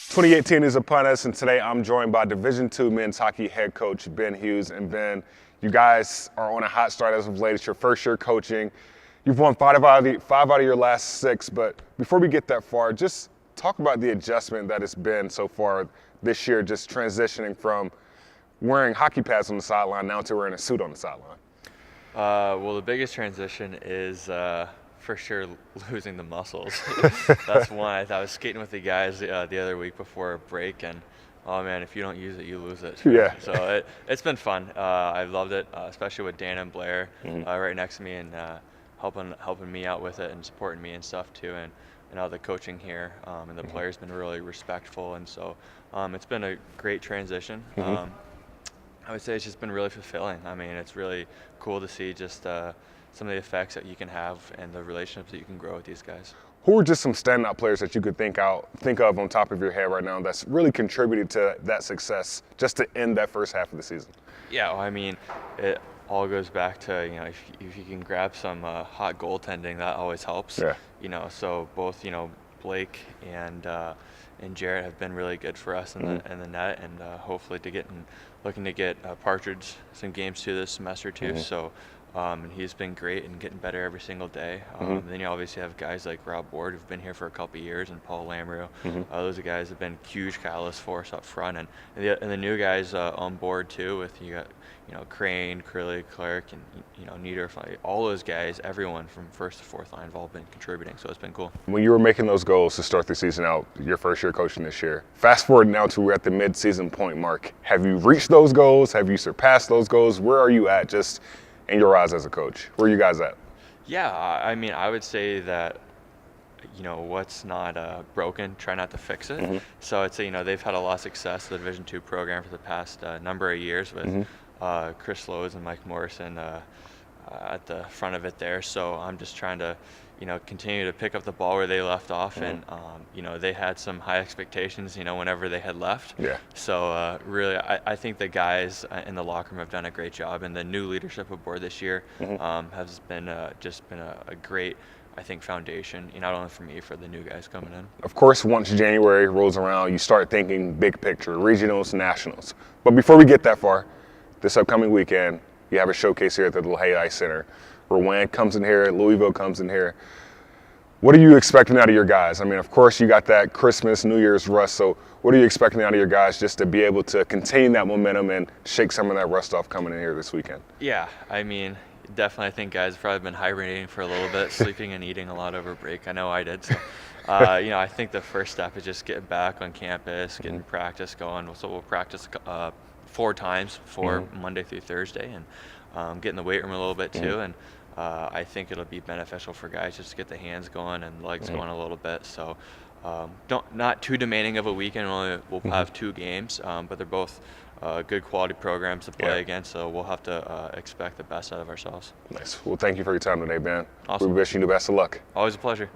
2018 is upon us, and today I'm joined by Division II men's hockey head coach Ben Hughes. And Ben, you guys are on a hot start as of late. It's your first year coaching. You've won five out of your last six, but before we get that far, just talk about the adjustment that it's been so far this year, just transitioning from wearing hockey pads on the sideline now to wearing a suit on the sideline. Well, the biggest transition is for sure losing the muscles. That's one. I was skating with the guys the other week before a break, and oh man, if you don't use it, you lose it. Yeah. So it's been fun. I've loved it, especially with Dan and Blair right next to me and helping me out with it and supporting me and stuff too. And all the coaching here and the players been really respectful, and so it's been a great transition. I would say it's just been really fulfilling. I mean, it's really cool to see just some of the effects that you can have and the relationships that you can grow with these guys. Who are just some standout players that you could think of on top of your head right now that's really contributed to that success just to end that first half of the season? Yeah, well, I mean, it all goes back to, if you can grab some hot goaltending, that always helps. Yeah. So both, Blake and Jarrett have been really good for us in the net, and hopefully looking to get Partridge some games too this semester too. So and he's been great and getting better every single day. Then you obviously have guys like Rob Ward, who've been here for a couple of years, and Paul Lamreau. Those are guys have been huge catalysts for us up front, and the new guys on board too. With you got Crane, Curley, Clark, and Nieder. All those guys, everyone from first to fourth line have all been contributing. So it's been cool. When you were making those goals to start the season out, your first year coaching this year, fast forward now to we're at the mid-season point mark. Have you reached those goals? Have you surpassed those goals? Where are you at just in your eyes as a coach? Where are you guys at? Yeah, I mean, I would say that, what's not broken, try not to fix it. So I'd say, they've had a lot of success, the Division II program, for the past number of years with Chris Lowe's and Mike Morrison at the front of it there. So I'm just trying to, continue to pick up the ball where they left off. And, they had some high expectations, whenever they had left. Yeah. So really, I think the guys in the locker room have done a great job, and the new leadership aboard this year has been just been a great, I think, foundation, not only for me, for the new guys coming in. Of course, once January rolls around, you start thinking big picture, regionals, nationals. But before we get that far, this upcoming weekend, you have a showcase here at the Little Hay Ice Center. Rowan comes in here, Louisville comes in here. What are you expecting out of your guys? I mean, of course, you got that Christmas, New Year's rust, so what are you expecting out of your guys just to be able to contain that momentum and shake some of that rust off coming in here this weekend? Yeah, I mean, definitely I think guys have probably been hibernating for a little bit, sleeping and eating a lot over break. I know I did. So, I think the first step is just getting back on campus, getting practice going. So we'll practice 4 times for Monday through Thursday, and get in the weight room a little bit too. And I think it'll be beneficial for guys just to get the hands going and legs going a little bit. So not too demanding of a weekend. We'll have 2 games, but they're both good quality programs to play against. So we'll have to expect the best out of ourselves. Nice. Well, thank you for your time today, Ben. Awesome. We wish you the best of luck. Always a pleasure.